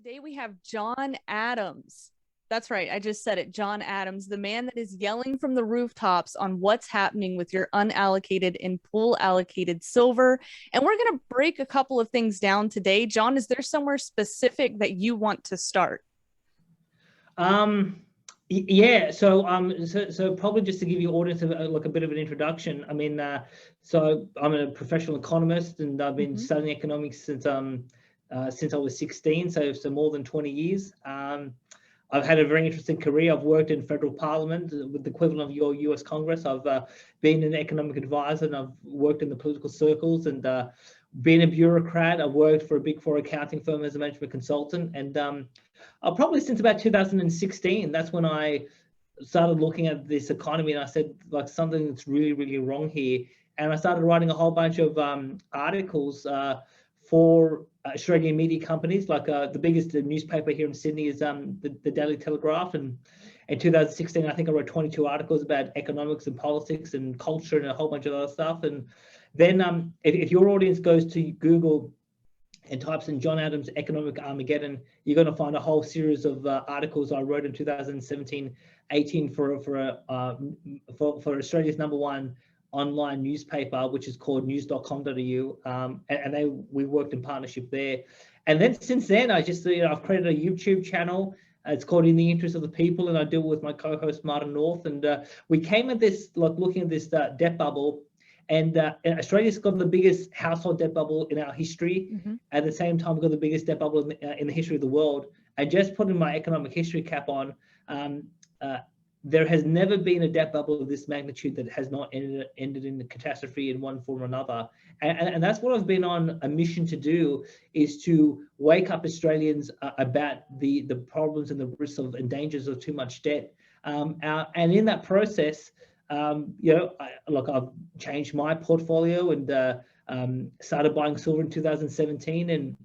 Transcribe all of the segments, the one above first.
Today we have John Adams. That's right, I just said it. John Adams, the man that is yelling from the rooftops on what's happening with your unallocated and pool allocated silver. And we're going to break a couple of things down today. John, is there somewhere specific that you want to start? Yeah, so probably just to give your audience like a bit of an introduction. I mean, so I'm a professional economist, and I've been studying economics since I was 16, so more than 20 years. I've had a very interesting career. I've worked in federal parliament with the equivalent of your US Congress. I've been an economic advisor, and I've worked in the political circles, and been a bureaucrat. I've worked for a big four accounting firm as a management consultant, and probably since about 2016, that's when I started looking at this economy, and I said, like, something that's really, really wrong here. And I started writing a whole bunch of articles for Australian media companies. Like the biggest newspaper here in Sydney is the Daily Telegraph. And in 2016, I think I wrote 22 articles about economics and politics and culture and a whole bunch of other stuff. And then if your audience goes to Google and types in John Adams Economic Armageddon, you're going to find a whole series of articles I wrote in 2017-18 for Australia's #1 online newspaper, which is called news.com.au, and we worked in partnership there. And then since then, I've created a YouTube channel. It's called In the Interest of the People, and I deal with my co-host Martin North. And we came at this looking at this debt bubble. And Australia's got the biggest household debt bubble in our history. At the same time, we've got the biggest debt bubble in the history of the world. I just putting my economic history cap on. There has never been a debt bubble of this magnitude that has not ended in a catastrophe in one form or another. And that's what I've been on a mission to do, is to wake up Australians about the problems and the risks and dangers of too much debt. And in that process, I've changed my portfolio and started buying silver in 2017, and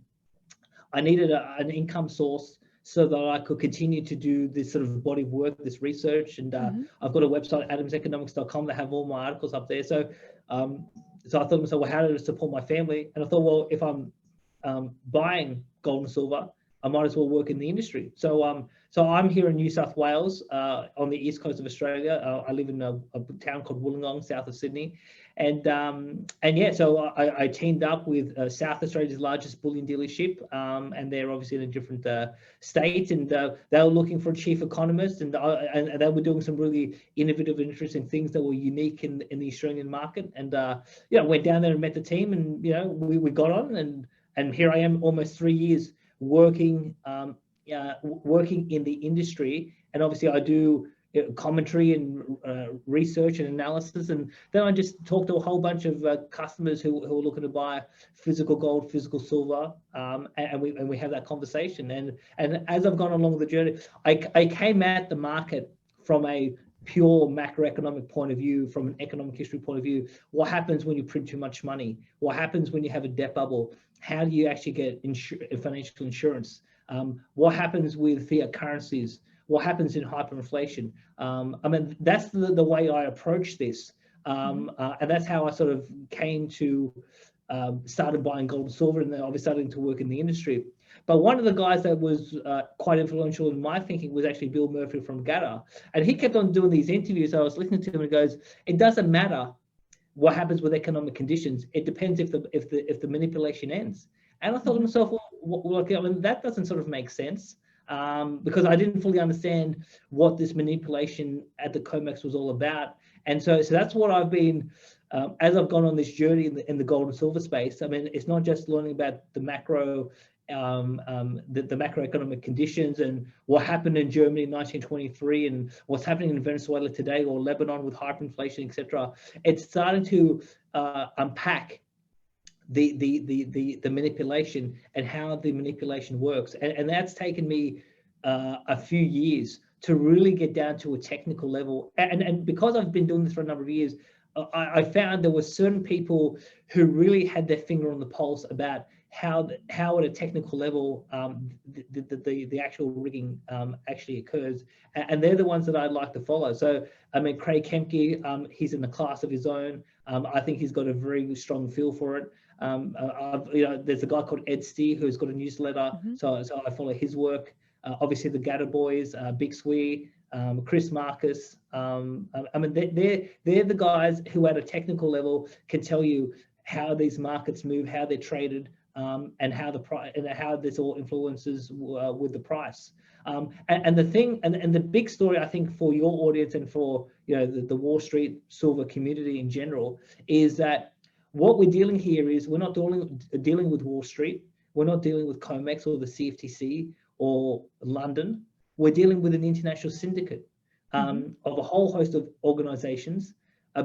I needed an income source so that I could continue to do this sort of body of work, this research. And I've got a website, adamseconomics.com, that have all my articles up there. So I thought to myself, well, how do I support my family? And I thought, well, if I'm buying gold and silver, I might as well work in the industry. So I'm here in New South Wales, on the east coast of Australia. I live in a town called Wollongong, south of Sydney, and yeah, so I teamed up with South Australia's largest bullion dealership, and they're obviously in a different state, and they were looking for a chief economist, and they were doing some really innovative and interesting things that were unique in the Australian market. And went down there and met the team, and we got on, and here I am, almost 3 years working in the industry. And obviously I do commentary and research and analysis, and then I just talk to a whole bunch of customers who are looking to buy physical gold, physical silver, and we have that conversation. And as I've gone along the journey, I came at the market from a pure macroeconomic point of view, from an economic history point of view. What happens when you print too much money? What happens when you have a debt bubble? How do you actually get financial insurance? What happens with fiat currencies? What happens in hyperinflation? I mean, that's the way I approach this. And that's how I sort of came to started buying gold and silver, and then obviously starting to work in the industry. But one of the guys that was quite influential in my thinking was actually Bill Murphy from GATA. And he kept on doing these interviews. I was listening to him, and he goes, it doesn't matter what happens with economic conditions. It depends if the manipulation ends. And I thought to myself, well, I mean, that doesn't sort of make sense, because I didn't fully understand what this manipulation at the COMEX was all about. And so that's what I've been, as I've gone on this journey in the gold and silver space. I mean, it's not just learning about the macro, the macroeconomic conditions and what happened in Germany in 1923 and what's happening in Venezuela today, or Lebanon with hyperinflation, etc. It's starting to unpack the manipulation and how the manipulation works, and that's taken me a few years to really get down to a technical level. And because I've been doing this for a number of years, I found there were certain people who really had their finger on the pulse about how at a technical level the actual rigging actually occurs, and they're the ones that I'd like to follow. So I mean, Craig Kemke, he's in a class of his own. I think he's got a very strong feel for it. There's a guy called Ed Steer who's got a newsletter, so I follow his work. Obviously the Gatter Boys, Big Swee, Chris Marcus. I mean, they're the guys who at a technical level can tell you how these markets move, how they're traded, and how the price and how this all influences with the price. And the thing, and the big story, I think, for your audience and for the Wall Street silver community in general, is that what we're dealing here is we're not dealing with Wall Street, we're not dealing with COMEX or the CFTC or London. We're dealing with an international syndicate of a whole host of organizations,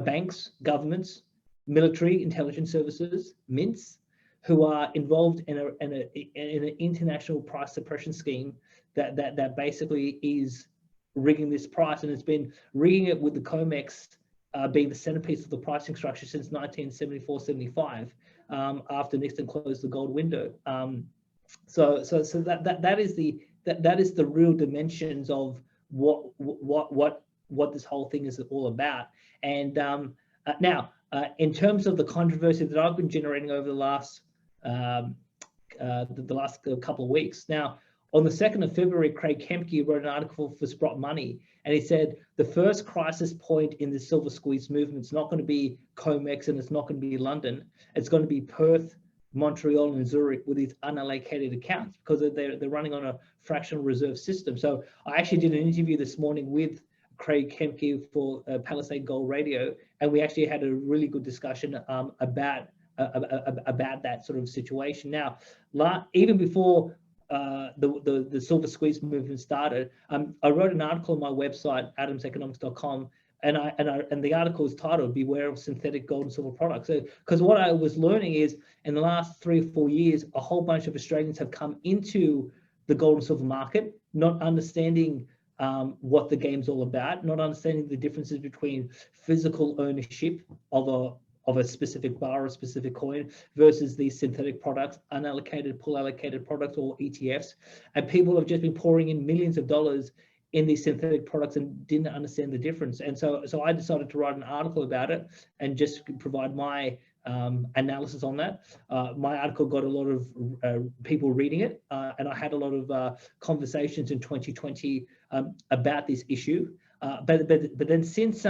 banks, governments, military intelligence services, mints, who are involved in an international price suppression scheme that basically is rigging this price, and it's been rigging it with the COMEX being the centerpiece of the pricing structure since 1974-75, after Nixon closed the gold window. So that is the real dimensions of what this whole thing is all about. And now, in terms of the controversy that I've been generating over the last couple of weeks. Now, on the 2nd of February, Craig Kemke wrote an article for Sprott Money, and he said the first crisis point in the silver squeeze movement is not going to be COMEX and it's not going to be London. It's going to be Perth, Montreal, and Zurich with these unallocated accounts, because they're running on a fractional reserve system. So I actually did an interview this morning with Craig Kemke for Palisade Gold Radio, and we actually had a really good discussion about that sort of situation. Now, even before the silver squeeze movement started, I wrote an article on my website, adamseconomics.com, and the article is titled "Beware of Synthetic Gold and Silver Products." So, because what I was learning is, in the last 3 or 4 years, a whole bunch of Australians have come into the gold and silver market, not understanding what the game's all about, not understanding the differences between physical ownership of a specific bar or a specific coin versus these synthetic products, unallocated, pool allocated products, or ETFs. And people have just been pouring in millions of dollars in these synthetic products and didn't understand the difference. And so I decided to write an article about it and just provide my analysis on that. My article got a lot of people reading it, and I had a lot of conversations in 2020 about this issue. But then since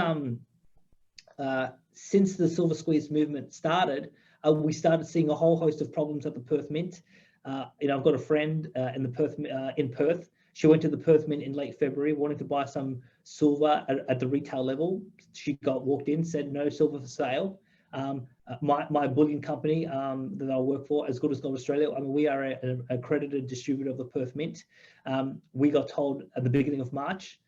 the silver squeeze movement started, we started seeing a whole host of problems at the Perth Mint. I've got a friend in Perth. She went to the Perth Mint in late February, wanting to buy some silver at the retail level. She got walked in, said no silver for sale. My bullion company that I work for, As Good as Gold Australia, I mean, we are an accredited distributor of the Perth Mint. We got told at the beginning of March,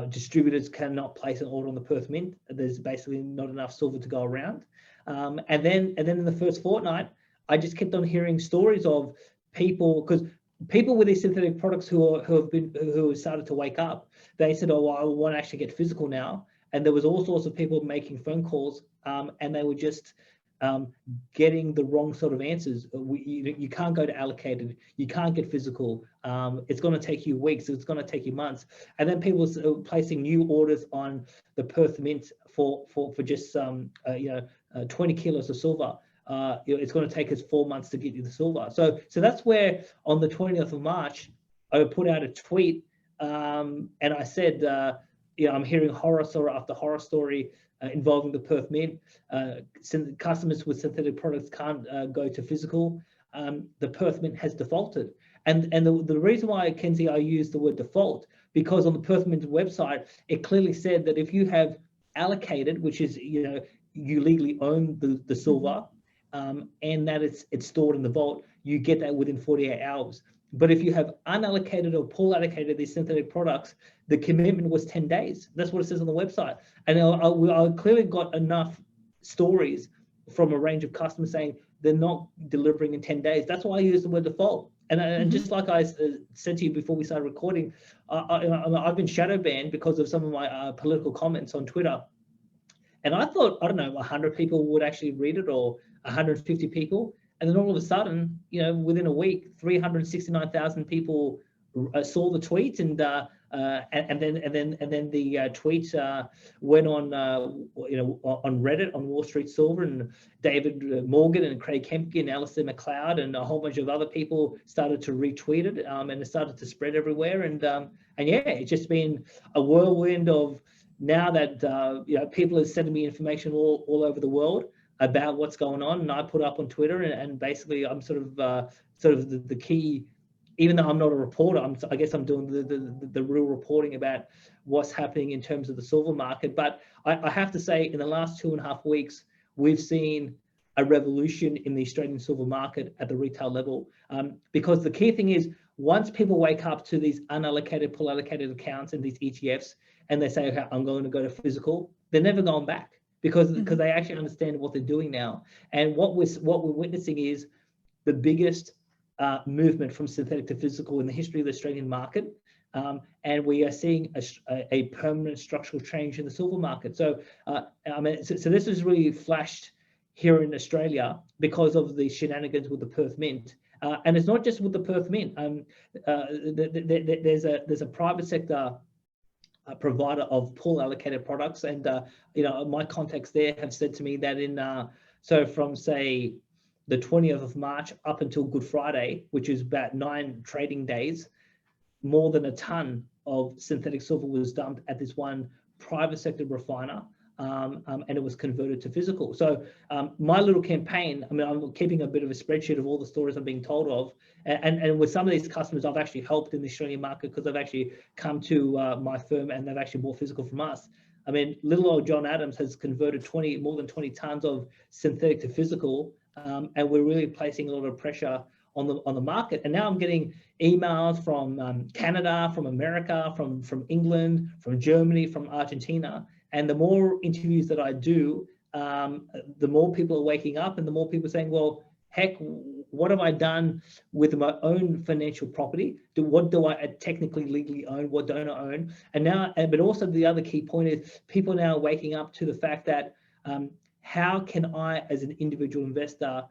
distributors cannot place an order on the Perth Mint. There's basically not enough silver to go around. And then in the first fortnight, I just kept on hearing stories of people, because people with these synthetic products who have started to wake up, they said, "Oh, well, I want to actually get physical now." And there was all sorts of people making phone calls, and they were just getting the wrong sort of answers. You can't go to allocated, you can't get physical. It's going to take you weeks, it's going to take you months. And then people are placing new orders on the Perth Mint for just 20 kilos of silver. It's going to take us 4 months to get you the silver. So that's where on the 20th of March, I put out a tweet, and I said, I'm hearing horror story after horror story involving the Perth Mint. Customers with synthetic products can't go to physical. The Perth Mint has defaulted. And the reason why, Kenzie, I use the word default, because on the Perth Mint website, it clearly said that if you have allocated, which is, you legally own the silver, and that it's stored in the vault, you get that within 48 hours. But if you have unallocated or pool allocated these synthetic products, the commitment was 10 days. That's what it says on the website. And I clearly got enough stories from a range of customers saying they're not delivering in 10 days. That's why I use the word default. And just like I said to you before we started recording, I've been shadow banned because of some of my political comments on Twitter. And I thought, 100 people would actually read it, or 150 people. And then all of a sudden, within a week, 369,000 people saw the tweet, and then the tweet went on on Reddit, on Wall Street Silver, and David Morgan and Craig Kempke and Alistair McLeod and a whole bunch of other people started to retweet it, and it started to spread everywhere. And yeah, it's just been a whirlwind of, now that people are sending me information all over the world about what's going on, and I put up on Twitter, and basically I'm sort of the key. Even though I'm not a reporter, I guess I'm doing the real reporting about what's happening in terms of the silver market. But I have to say, in the last 2.5 weeks, we've seen a revolution in the Australian silver market at the retail level. Because the key thing is, once people wake up to these unallocated, pool allocated accounts and these ETFs, and they say, okay, I'm going to go to physical, they're never going back, because they actually understand what they're doing now. And what we're witnessing is the biggest movement from synthetic to physical in the history of the Australian market, and we are seeing a permanent structural change in the silver market. So, so this has really flashed here in Australia because of the shenanigans with the Perth Mint, and it's not just with the Perth Mint. There's a private sector provider of pool allocated products, and my contacts there have said to me that so from, say, the 20th of March up until Good Friday, which is about 9 trading days, more than a ton of synthetic silver was dumped at this one private sector refiner, and it was converted to physical. So my little campaign, I'm keeping a bit of a spreadsheet of all the stories I'm being told of, and with some of these customers I've actually helped in the Australian market, because they've actually come to my firm and they've actually bought physical from us. Little old John Adams has converted more than 20 tons of synthetic to physical, and we're really placing a lot of pressure on the market. And now I'm getting emails from Canada, from America, from England, from Germany, from Argentina. And the more interviews that I do, the more people are waking up, and the more people are saying, well, heck, what have I done with my own financial property? What do I technically legally own? What don't I own? But also the other key point is, people now waking up to the fact that how can I, as an individual investor,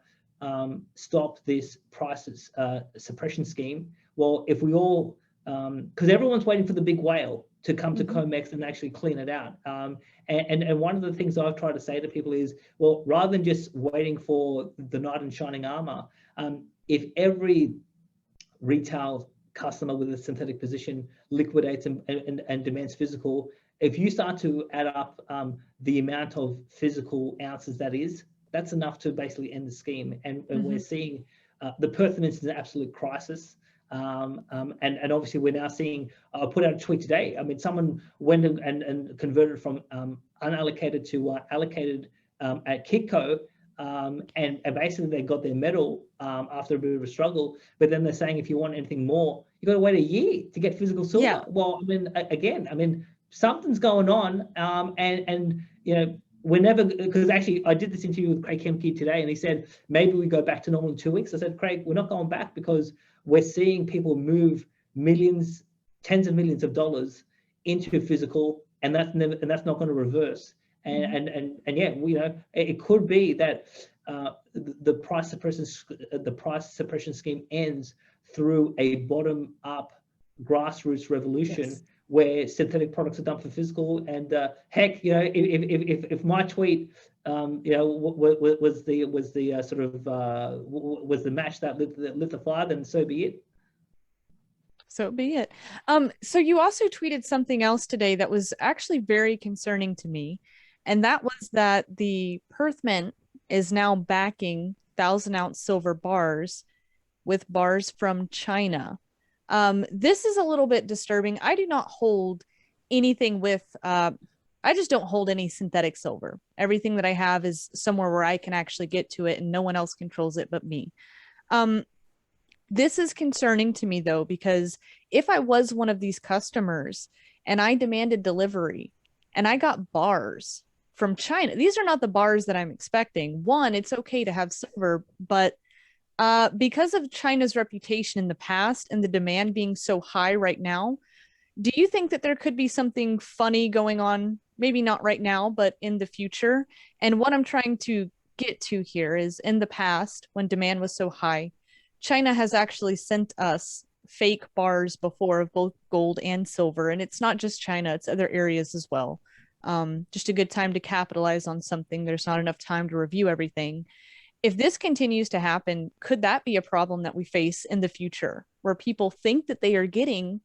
stop this price suppression scheme? Well, if we all, because everyone's waiting for the big whale to come to COMEX and actually clean it out. And one of the things I've tried to say to people is, well, rather than just waiting for the knight in shining armor, if every retail customer with a synthetic position liquidates and demands physical, if you start to add up the amount of physical ounces that's enough to basically end the scheme. And we're seeing the Perth Mint is an absolute crisis. And obviously we're now seeing, I put out a tweet today. Someone went and converted from unallocated to allocated at Kitco, and basically they got their medal after a bit of a struggle. But then they're saying, if you want anything more, you got to wait a year to get physical silver. Yeah. Well, something's going on, and we're never, because actually I did this interview with Craig Kempke today, and he said maybe we go back to normal in 2 weeks. I said, Craig, we're not going back, because we're seeing people move millions, tens of millions of dollars into physical, and that's not going to reverse. And yeah, it could be that the price suppression scheme ends through a bottom up grassroots revolution. Yes. Where synthetic products are done for physical, and heck, if my tweet, was the match that lit the fire, then so be it. So be it. So you also tweeted something else today that was actually very concerning to me, and that was that the Perth Mint is now backing 1,000-ounce silver bars with bars from China. This is a little bit disturbing. I do not hold anything with, I just don't hold any synthetic silver. Everything that I have is somewhere where I can actually get to it, and no one else controls it but me. This is concerning to me, though, because if I was one of these customers and I demanded delivery and I got bars from China, these are not the bars that I'm expecting. One, it's okay to have silver, but because of China's reputation in the past and the demand being so high right now, do you think that there could be something funny going on? Maybe not right now, but in the future. And what I'm trying to get to here is, in the past, when demand was so high, China has actually sent us fake bars before of both gold and silver. And it's not just China, it's other areas as well. Just a good time to capitalize on something. There's not enough time to review everything. If this continues to happen, could that be a problem that we face in the future where people think that they are getting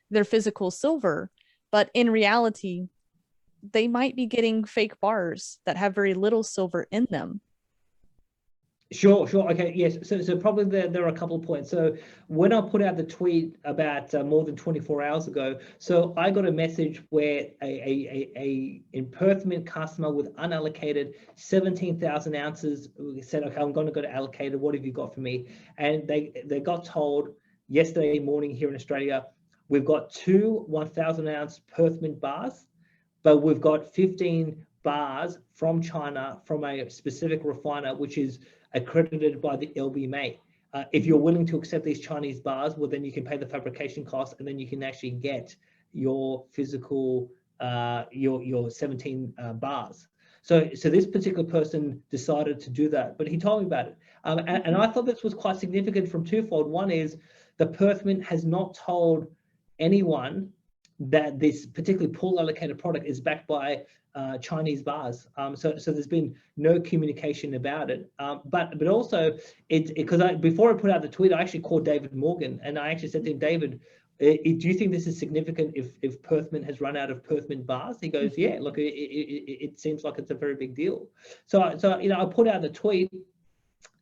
their physical silver, but in reality, they might be getting fake bars that have very little silver in them? Sure. Okay, yes. So probably there are a couple of points. So when I put out the tweet about more than 24 hours ago, so I got a message where a in Perth Mint customer with unallocated 17,000 ounces said, okay, I'm going to go to allocated. What have you got for me? And they got told yesterday morning here in Australia, we've got 2 1,000 ounce Perth Mint bars, but we've got 15 bars from China from a specific refiner, which is accredited by the LBMA. If you're willing to accept these Chinese bars, well, then you can pay the fabrication cost, and then you can actually get your physical, your 17 bars. So this particular person decided to do that, but he told me about it. And I thought this was quite significant from twofold. One is the Perth Mint has not told anyone that this particularly pool allocated product is backed by Chinese bars. So there's been no communication about it. But also, because before I put out the tweet, I actually called David Morgan, and I actually said to him, David, do you think this is significant if Perth Mint has run out of Perth Mint bars? He goes, yeah, look, it seems like it's a very big deal. So I put out the tweet,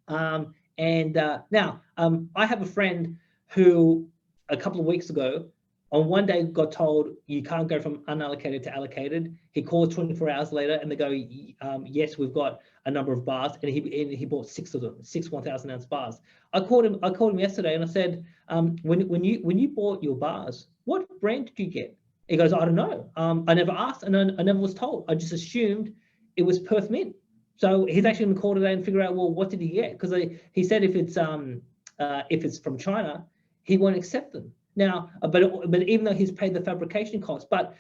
now I have a friend who a couple of weeks ago, on one day, got told you can't go from unallocated to allocated. He called 24 hours later, and they go, yes, we've got a number of bars, and he bought 6 of them, 6 1,000 ounce bars. I called him yesterday, and I said, when you bought your bars, what brand did you get? He goes, I don't know. I never asked, and I never was told. I just assumed it was Perth Mint. So he's actually going to call today and figure out, well, what did he get? Because he said if it's from China, he won't accept them. Now, but even though he's paid the fabrication costs, but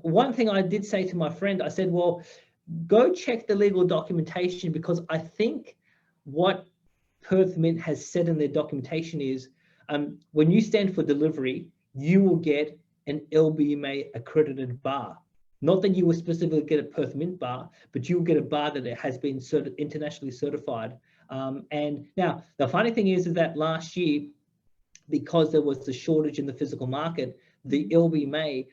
one thing I did say to my friend, I said, well, go check the legal documentation, because I think what Perth Mint has said in their documentation is when you stand for delivery, you will get an LBMA accredited bar. Not that you will specifically get a Perth Mint bar, but you will get a bar that has been internationally certified. And now the funny thing is that last year, because there was the shortage in the physical market, the LBMA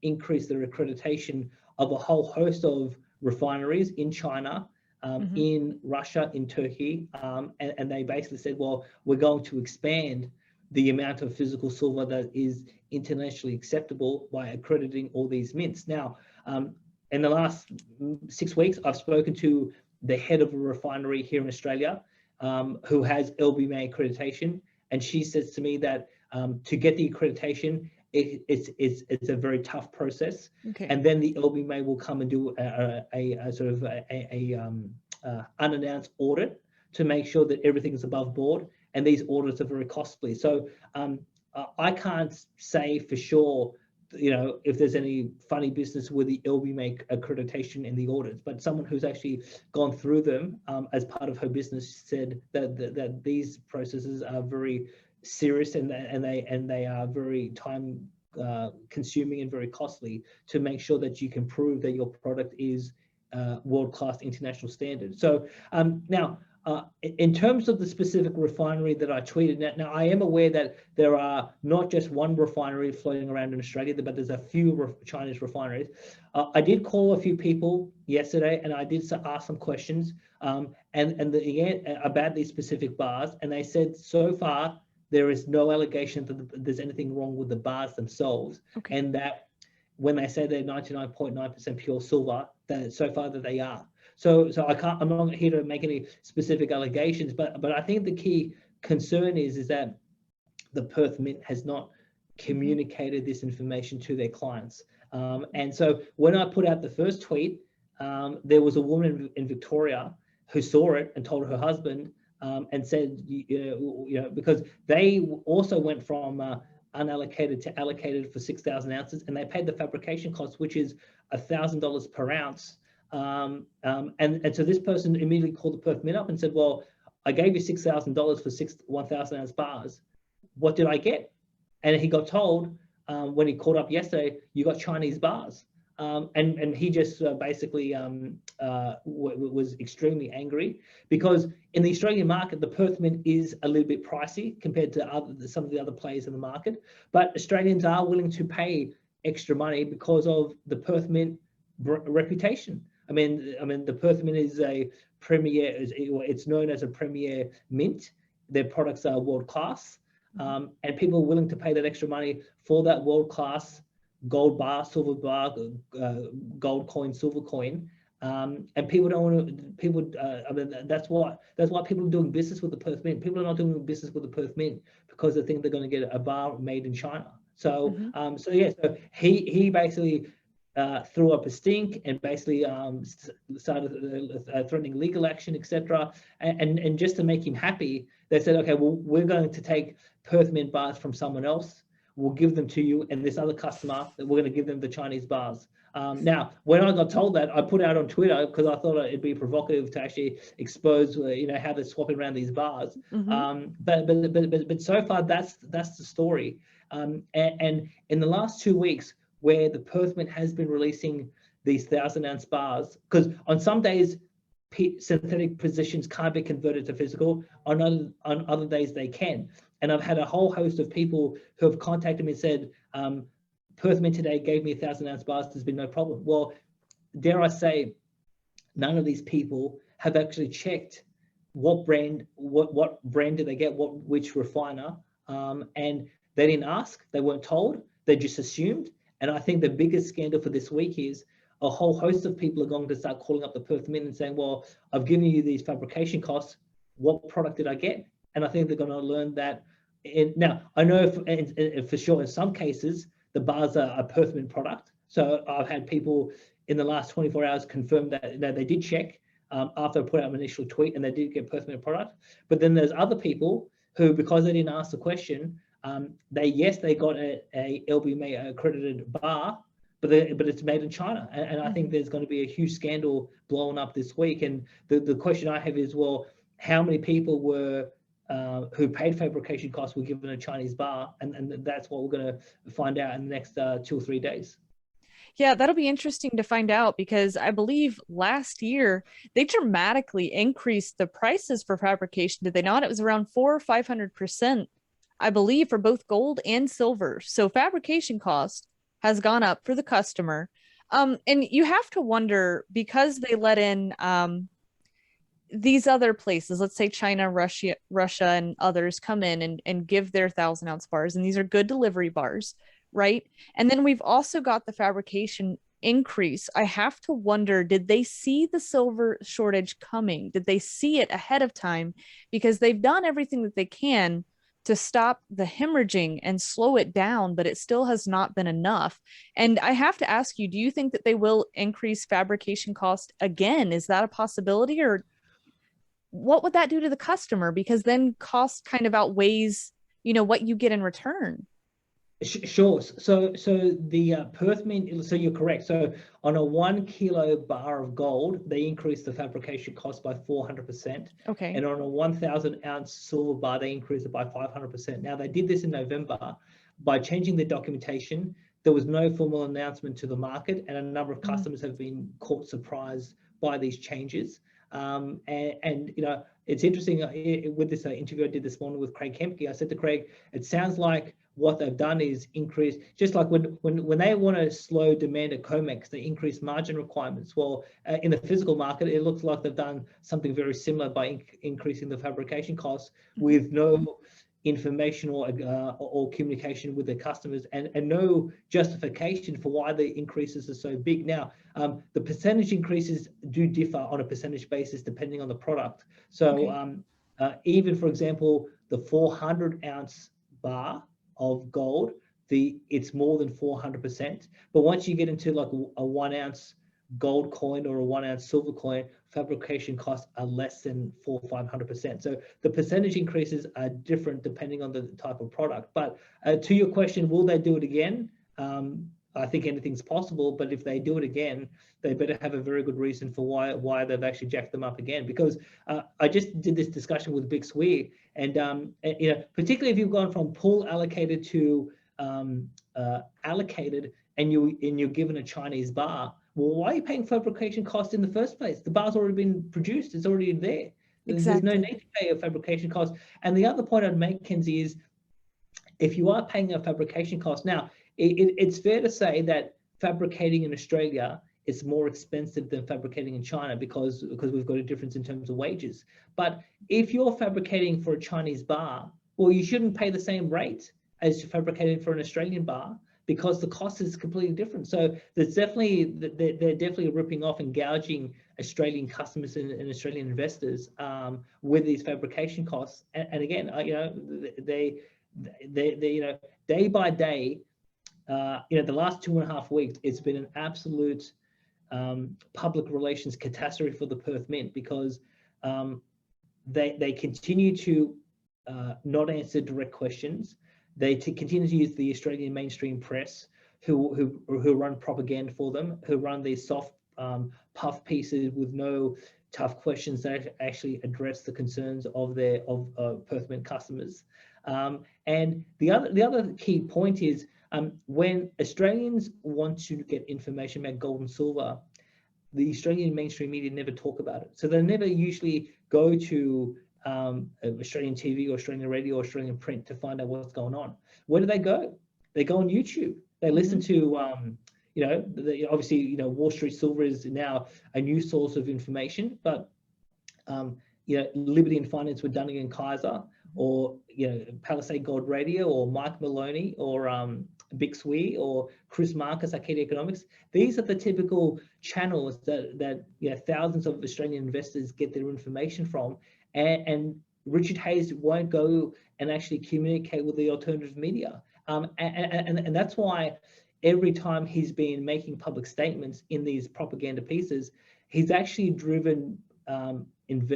increased their accreditation of a whole host of refineries in China, in Russia, in Turkey, and they basically said, well, we're going to expand the amount of physical silver that is internationally acceptable by accrediting all these mints. Now, in the last 6 weeks, I've spoken to the head of a refinery here in Australia who has LBMA accreditation. And she says to me that to get the accreditation, it's a very tough process. Okay. And then the LBMA will come and do a sort of unannounced audit to make sure that everything is above board. And these audits are very costly. So I can't say for sure, if there's any funny business with the LBMA accreditation in the audits, but someone who's actually gone through them as part of her business said that these processes are very serious and they are very time consuming and very costly to make sure that you can prove that your product is world-class international standard. So now, in terms of the specific refinery that I tweeted, now I am aware that there are not just one refinery floating around in Australia, but there's a few Chinese refineries. I did call a few people yesterday, and I did ask some questions about these specific bars, and they said so far there is no allegation that there's anything wrong with the bars themselves, okay, and that when they say they're 99.9% pure silver, that so far that they are. So I'm not here to make any specific allegations, but I think the key concern is that the Perth Mint has not communicated this information to their clients. And so when I put out the first tweet, there was a woman in Victoria who saw it and told her husband and said, because they also went from unallocated to allocated for 6,000 ounces, and they paid the fabrication cost, which is $1,000 per ounce. And so this person immediately called the Perth Mint up and said, well, I gave you $6,000 for 1,000 ounce bars. What did I get? And he got told when he called up yesterday, you got Chinese bars. And he just basically was extremely angry, because in the Australian market, the Perth Mint is a little bit pricey compared to some of the other players in the market. But Australians are willing to pay extra money because of the Perth Mint reputation. I mean, the Perth Mint is a premier. It's known as a premier mint. Their products are world class, and people are willing to pay that extra money for that world class gold bar, silver bar, gold coin, silver coin, and people don't want to. People, I mean, that's why people are doing business with the Perth Mint. People are not doing business with the Perth Mint because they think they're going to get a bar made in China. So, so he basically threw up a stink and basically started threatening legal action, etc. And just to make him happy, they said, okay, well, we're going to take Perth Mint bars from someone else. We'll give them to you, and this other customer, that we're going to give them the Chinese bars. Now, when I got told that, I put out on Twitter because I thought it'd be provocative to actually expose, how they're swapping around these bars. But so far, that's the story. And in the last 2 weeks, where the Perth Mint has been releasing these 1,000 ounce bars, because on some days synthetic positions can't be converted to physical, on other days they can. And I've had a whole host of people who have contacted me and said, Perth Mint today gave me 1,000 ounce bars, there's been no problem. Well, dare I say, none of these people have actually checked what brand did they get, which refiner, and they didn't ask, they weren't told, they just assumed. And I think the biggest scandal for this week is a whole host of people are going to start calling up the Perth Mint and saying, well, I've given you these fabrication costs, what product did I get? And I think they're going to learn that. Now, I know for sure in some cases, the bars are a Perth Mint product. So I've had people in the last 24 hours confirm that they did check after I put out an initial tweet, and they did get Perth Mint product. But then there's other people who, because they didn't ask the question, they got a LBMA accredited bar, but it's made in China. And I think there's going to be a huge scandal blowing up this week. And the question I have is, well, how many people were who paid fabrication costs were given a Chinese bar? And that's what we're going to find out in the next 2 or 3 days. Yeah, that'll be interesting to find out, because I believe last year they dramatically increased the prices for fabrication, did they not? It was around 400 or 500%, I believe, for both gold and silver. So fabrication cost has gone up for the customer. And you have to wonder, because they let in these other places, let's say China, Russia, and others come in and give their 1,000 ounce bars, and these are good delivery bars, right? And then we've also got the fabrication increase. I have to wonder, did they see the silver shortage coming? Did they see it ahead of time? Because they've done everything that they can to stop the hemorrhaging and slow it down, but it still has not been enough. And I have to ask you, do you think that they will increase fabrication cost again? Is that a possibility, or what would that do to the customer? Because then cost kind of outweighs, what you get in return. Sure. So the Perth Mint, so you're correct. So on a 1 kilo bar of gold, they increased the fabrication cost by 400%. Okay. And on a 1,000 ounce silver bar, they increased it by 500%. Now, they did this in November by changing the documentation. There was no formal announcement to the market, and a number of customers have been caught surprised by these changes. And it's interesting with this interview I did this morning with Craig Kempke. I said to Craig, it sounds like what they've done is increase, just like when they want to slow demand at COMEX, they increase margin requirements. Well, in the physical market, it looks like they've done something very similar by increasing the fabrication costs with no information or communication with their customers, and no justification for why the increases are so big. Now, the percentage increases do differ on a percentage basis depending on the product. So even, for example, the 400 ounce bar of gold, it's more than 400%. But once you get into like a 1 ounce gold coin or a 1 ounce silver coin, fabrication costs are less than 400 or 500%. So the percentage increases are different depending on the type of product. But to your question, will they do it again? I think anything's possible, but if they do it again, they better have a very good reason for why they've actually jacked them up again. Because I just did this discussion with Big Swee, and you know, particularly if you've gone from pool allocated to allocated, and you're given a Chinese bar, well, why are you paying fabrication cost in the first place? The bar's already been produced; it's already there. Exactly. There's no need to pay a fabrication cost. And the other point I'd make, Kenzie, is if you are paying a fabrication cost now, it's fair to say that fabricating in Australia is more expensive than fabricating in China because we've got a difference in terms of wages. But if you're fabricating for a Chinese bar, well, you shouldn't pay the same rate as fabricating for an Australian bar because the cost is completely different. So there's definitely, they're definitely ripping off and gouging Australian customers and Australian investors with these fabrication costs. And again, you know, they you know, day by day, you know, the last 2.5 weeks, it's been an absolute public relations catastrophe for the Perth Mint because they continue to not answer direct questions. They continue to use the Australian mainstream press, who run propaganda for them, who run these soft puff pieces with no tough questions that actually address the concerns of their Perth Mint customers. And the other key point is when Australians want to get information about gold and silver, the Australian mainstream media never talk about it. So they never usually go to Australian TV or Australian radio or Australian print to find out what's going on. Where do they go? They go on YouTube. They listen to, you know, obviously, you know, Wall Street Silver is now a new source of information, but you know, Liberty and Finance with Dunning and Kaiser, or you know, Palisade Gold Radio, or Mike Maloney, or Big Swee, or Chris Marcus, Arcadia Economics. These are the typical channels that you know, thousands of Australian investors get their information from, and Richard Hayes won't go and actually communicate with the alternative media, and that's why every time he's been making public statements in these propaganda pieces, he's actually driven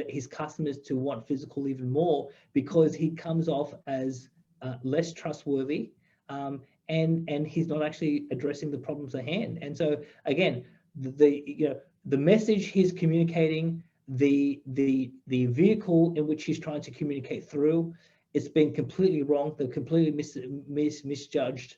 his customers to want physical even more, because he comes off as less trustworthy, and he's not actually addressing the problems at hand. And so again, you know, the message he's communicating, the vehicle in which he's trying to communicate through, it's been completely wrong. They've completely misjudged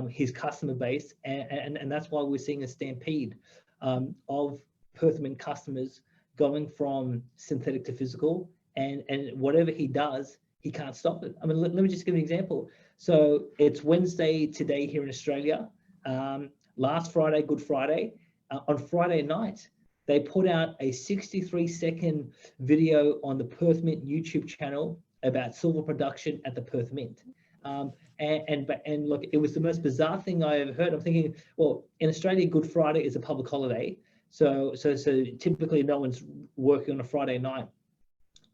his customer base, and that's why we're seeing a stampede of Perth Mint customers going from synthetic to physical, and whatever he does, he can't stop it. I mean, let me just give an example. So it's Wednesday today here in Australia. Last Friday, Good Friday, on Friday night, they put out a 63-second video on the Perth Mint YouTube channel about silver production at the Perth Mint. And look, it was the most bizarre thing I ever heard. I'm thinking, well, in Australia, Good Friday is a public holiday. So typically no one's working on a Friday night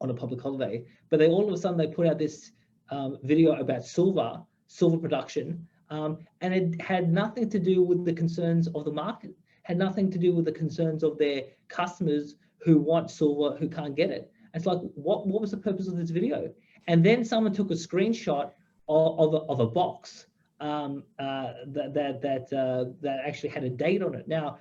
on a public holiday. But they all of a sudden they put out this video about silver production, and it had nothing to do with the concerns of the market, had nothing to do with the concerns of their customers who want silver, who can't get it. It's like, what was the purpose of this video? And then someone took a screenshot of a box that actually had a date on it. Now,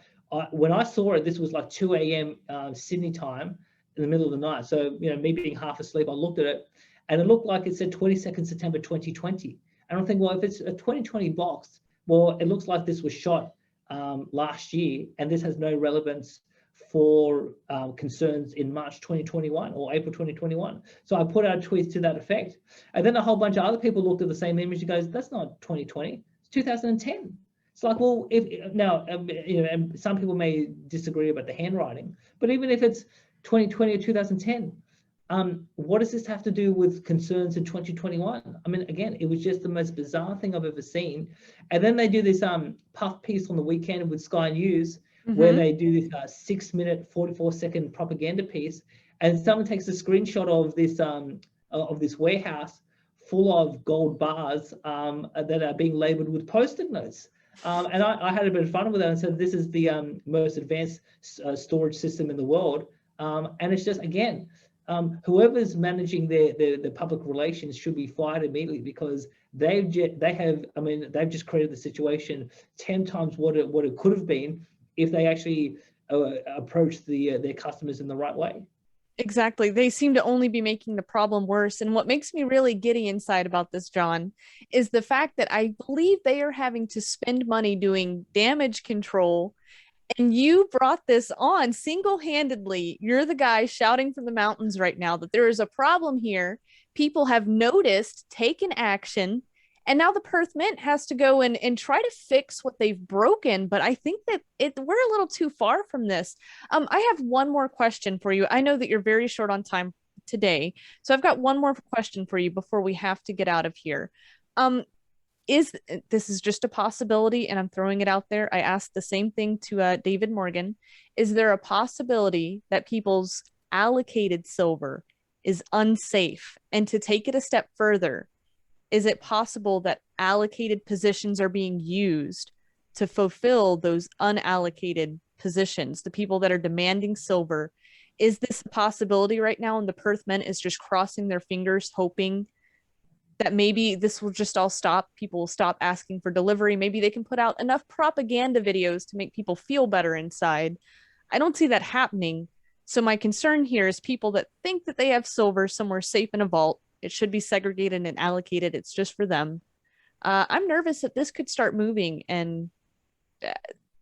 when I saw it, this was like 2 a.m. Sydney time in the middle of the night. So, you know, me being half asleep, I looked at it, and it looked like it said 22nd September 2020. And I'm thinking, well, if it's a 2020 box, well, it looks like this was shot last year, and this has no relevance for concerns in March 2021 or April 2021. So I put out tweets to that effect. And then a whole bunch of other people looked at the same image and goes, that's not 2020, it's 2010. It's like, well, if now, you know, and some people may disagree about the handwriting, but even if it's 2020 or 2010, what does this have to do with concerns in 2021? I mean, again, it was just the most bizarre thing I've ever seen. And then they do this puff piece on the weekend with Sky News, where they do this 6-minute, 44-second propaganda piece, and someone takes a screenshot of this warehouse full of gold bars that are being labeled with Post-it notes. And I had a bit of fun with that and said, this is the most advanced storage system in the world. And it's just, again, whoever's managing their public relations should be fired immediately, because they've just created the situation 10 times what it could have been if they actually approached their customers in the right way. Exactly. They seem to only be making the problem worse. And what makes me really giddy inside about this, John, is the fact that I believe they are having to spend money doing damage control. And you brought this on single-handedly. You're the guy shouting from the mountains right now that there is a problem here. People have noticed, taken action, and now the Perth Mint has to go and try to fix what they've broken. But I think that we're a little too far from this. I have one more question for you. I know that you're very short on time today, so I've got one more question for you before we have to get out of here. This is just a possibility, and I'm throwing it out there. I asked the same thing to David Morgan. Is there a possibility that people's allocated silver is unsafe? And to take it a step further, is it possible that allocated positions are being used to fulfill those unallocated positions, the people that are demanding silver? Is this a possibility right now? And the Perth Mint is just crossing their fingers, hoping that maybe this will just all stop. People will stop asking for delivery. Maybe they can put out enough propaganda videos to make people feel better inside. I don't see that happening. So my concern here is people that think that they have silver somewhere safe in a vault. It should be segregated and allocated. It's just for them. I'm nervous that this could start moving, and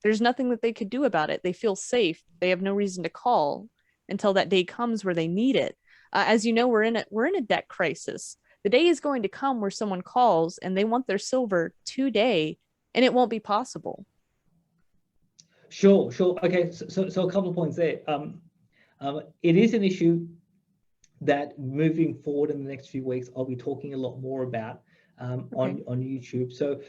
there's nothing that they could do about it. They feel safe. They have no reason to call until that day comes where they need it. As you know, we're in a debt crisis. The day is going to come where someone calls and they want their silver today, and it won't be possible. Sure. Okay, so a couple of points there. It is an issue that moving forward in the next few weeks, I'll be talking a lot more about on YouTube. So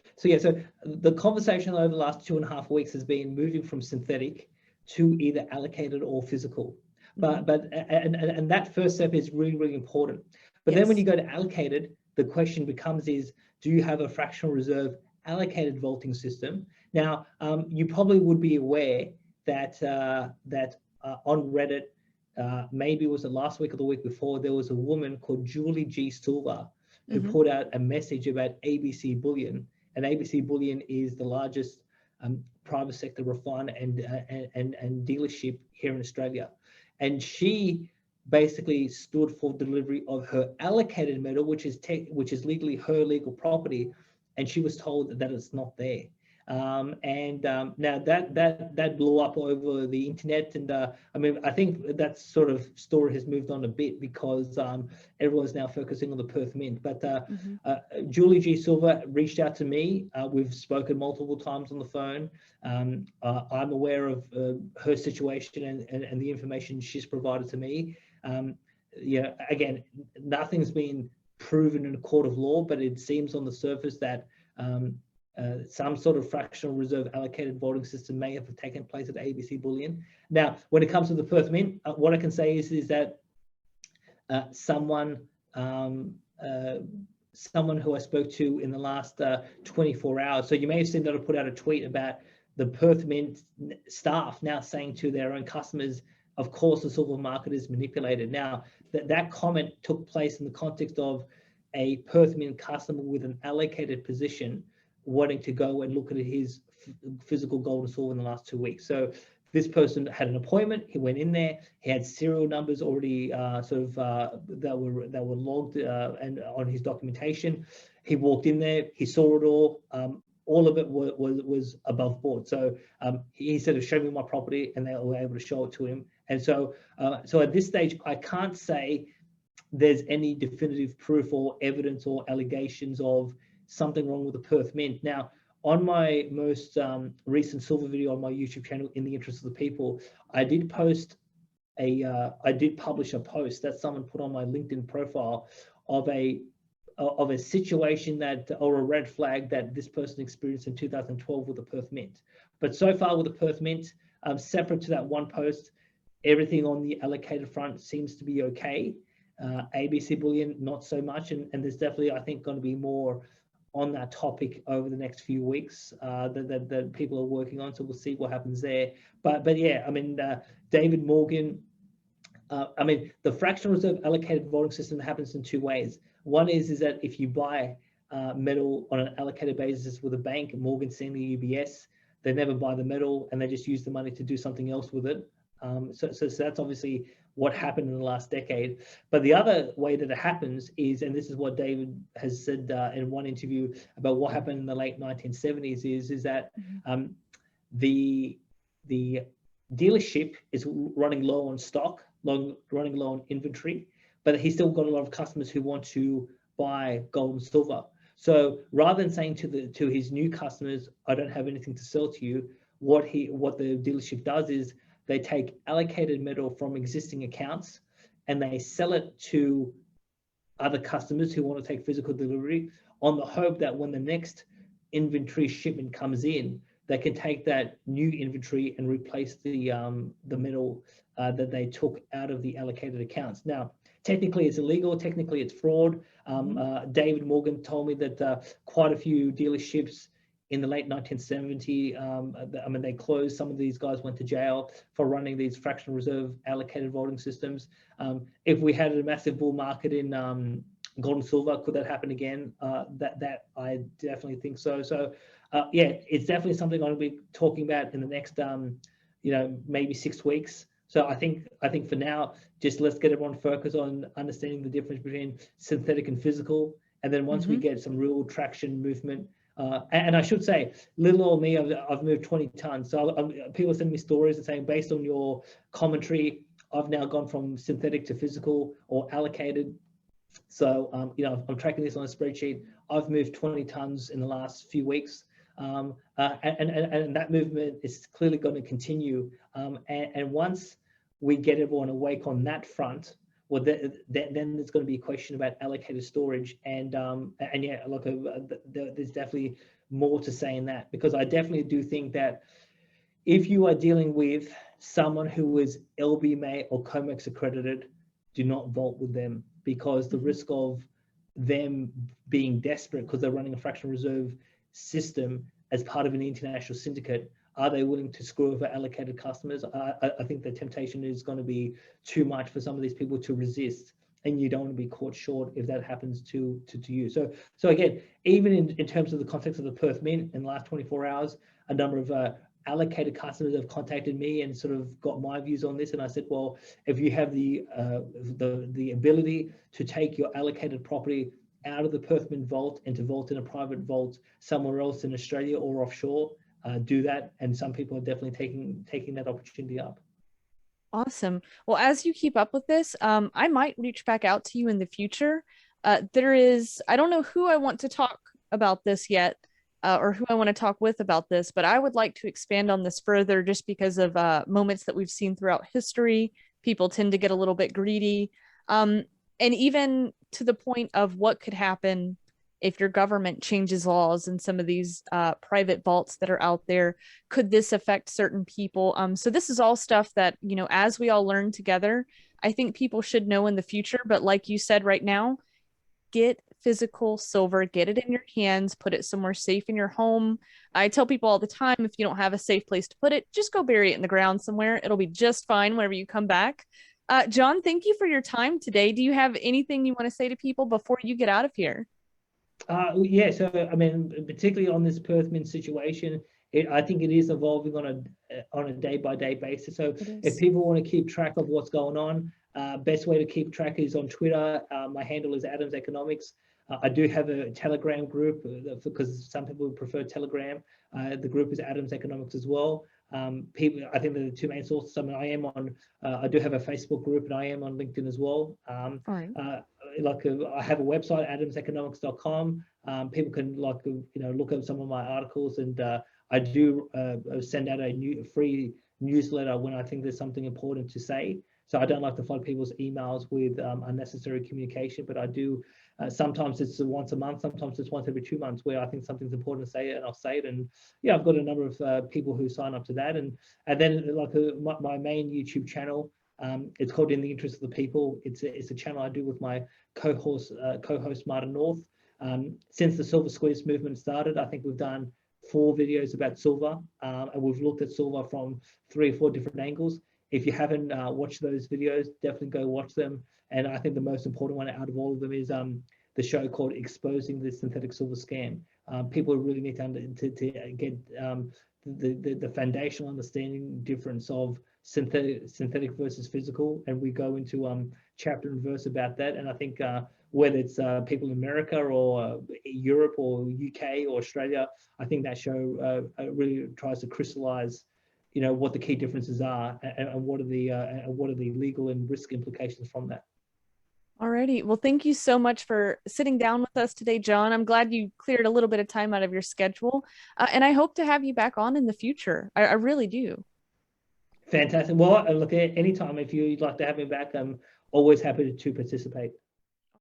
the conversation over the last 2.5 weeks has been moving from synthetic to either allocated or physical. But that first step is really, really important. But then when you go to allocated, the question becomes do you have a fractional reserve allocated vaulting system? Now, you probably would be aware that on Reddit, maybe it was the last week or the week before, there was a woman called Julie G. Silver who put out a message about ABC Bullion. And ABC Bullion is the largest private sector refiner and dealership here in Australia. And she basically stood for delivery of her allocated metal, which is legally her legal property, and she was told that it's not there. Now that blew up over the internet, and I think that sort of story has moved on a bit because everyone's now focusing on the Perth Mint. But Julie G. Silver reached out to me. We've spoken multiple times on the phone. I'm aware of her situation and the information she's provided to me. Again, nothing's been proven in a court of law, but it seems on the surface that some sort of fractional reserve allocated voting system may have taken place at ABC Bullion. Now, when it comes to the Perth Mint, what I can say is that someone who I spoke to in the last 24 hours, so you may have seen that I put out a tweet about the Perth Mint staff now saying to their own customers, of course, the silver market is manipulated. Now, that comment took place in the context of a Perth Mint customer with an allocated position wanting to go and look at his physical gold and silver in the last 2 weeks. So this person had an appointment. He went in there. He had serial numbers already that were logged and on his documentation. He walked in there. He saw it all. All of it was above board. So he said, "Show me my property," and they were able to show it to him. And so at this stage, I can't say there's any definitive proof or evidence or allegations of something wrong with the Perth Mint. Now, on my most recent silver video on my YouTube channel, In the Interest of the People, I did publish a post that someone put on my LinkedIn profile of a situation or a red flag that this person experienced in 2012 with the Perth Mint. But so far with the Perth Mint, separate to that one post, everything on the allocated front seems to be okay. ABC Bullion, not so much. And there's definitely, I think, going to be more on that topic over the next few weeks that people are working on. So we'll see what happens there. But yeah, David Morgan I mean, the fractional reserve allocated vaulting system happens in two ways. One is that if you buy metal on an allocated basis with a bank, Morgan Stanley, UBS, they never buy the metal and they just use the money to do something else with it. So that's obviously what happened in the last decade. But the other way that it happens is, and this is what David has said in one interview about what happened in the late 1970s, is that the dealership is running low on stock, running low on inventory, but he's still got a lot of customers who want to buy gold and silver. So rather than saying to his new customers, I don't have anything to sell to you, what the dealership does is they take allocated metal from existing accounts and they sell it to other customers who want to take physical delivery on the hope that when the next inventory shipment comes in, they can take that new inventory and replace the metal that they took out of the allocated accounts. Now, technically it's illegal, technically it's fraud. David Morgan told me that quite a few dealerships in the late 1970s, I mean, they closed. Some of these guys went to jail for running these fractional reserve allocated vaulting systems. If we had a massive bull market in gold and silver, could that happen again? That I definitely think so. So yeah, it's definitely something I'm going to be talking about in the next, maybe 6 weeks. So I think for now, just let's get everyone focused on understanding the difference between synthetic and physical. And then once we get some real traction movement, and I should say, little old me, I've moved 20 tons. So people send me stories and saying, based on your commentary, I've now gone from synthetic to physical or allocated. So, I'm tracking this on a spreadsheet. I've moved 20 tons in the last few weeks. And that movement is clearly going to continue. And once we get everyone awake on that front, well, then there's going to be a question about allocated storage, and yeah, look, there's definitely more to say in that, because I definitely do think that if you are dealing with someone who is LBMA or COMEX accredited, do not vault with them, because the risk of them being desperate because they're running a fractional reserve system as part of an international syndicate, are they willing to screw over allocated customers? I think the temptation is going to be too much for some of these people to resist, and you don't want to be caught short if that happens to you. So again, even in terms of the context of the Perth Mint, in the last 24 hours, a number of allocated customers have contacted me and sort of got my views on this. And I said, well, if you have the ability to take your allocated property out of the Perth Mint vault and to vault in a private vault somewhere else in Australia or offshore, do that. And some people are definitely taking that opportunity up. Awesome. Well, as you keep up with this, I might reach back out to you in the future. I don't know who I want to talk about this yet, or who I want to talk with about this, but I would like to expand on this further, just because of moments that we've seen throughout history. People tend to get a little bit greedy. And even to the point of what could happen if your government changes laws in some of these private vaults that are out there. Could this affect certain people? So this is all stuff that, as we all learn together, I think people should know in the future. But like you said, right now, get physical silver, get it in your hands, put it somewhere safe in your home. I tell people all the time, if you don't have a safe place to put it, just go bury it in the ground somewhere. It'll be just fine whenever you come back. John, thank you for your time today. Do you have anything you want to say to people before you get out of here? Yeah, so I mean, particularly on this Perth Mint situation, I think it is evolving on a day-by-day basis. So if people want to keep track of what's going on, best way to keep track is on Twitter. My handle is Adams Economics. I do have a Telegram group because some people prefer Telegram. The group is Adams Economics as well. People, I think they're the two main sources. I mean, I do have a Facebook group, and I am on LinkedIn as well. I have a website, adamseconomics.com. People can look at some of my articles, and I do send out a free newsletter when I think there's something important to say. So I don't like to flood people's emails with unnecessary communication, but I do. Sometimes it's once a month, sometimes it's once every 2 months where I think something's important to say, and I'll say it. And yeah, I've got a number of people who sign up to that. And then my main YouTube channel, it's called In the Interest of the People. It's a channel I do with my co-host Martin North. Since the Silver Squeeze movement started, I think we've done 4 videos about silver, and we've looked at silver from 3 or 4 different angles. If you haven't watched those videos, definitely go watch them. And I think the most important one out of all of them is the show called Exposing the Synthetic Silver Scam. People really need to get the foundational understanding difference of synthetic versus physical, and we go into chapter and verse about that. And I think whether it's people in America or Europe or UK or Australia, I think that show really tries to crystallize, what the key differences are, and what are the legal and risk implications from that. Alrighty. Well, thank you so much for sitting down with us today, John. I'm glad you cleared a little bit of time out of your schedule. And I hope to have you back on in the future. I really do. Fantastic. Well, look, anytime if you'd like to have me back, I'm always happy to participate.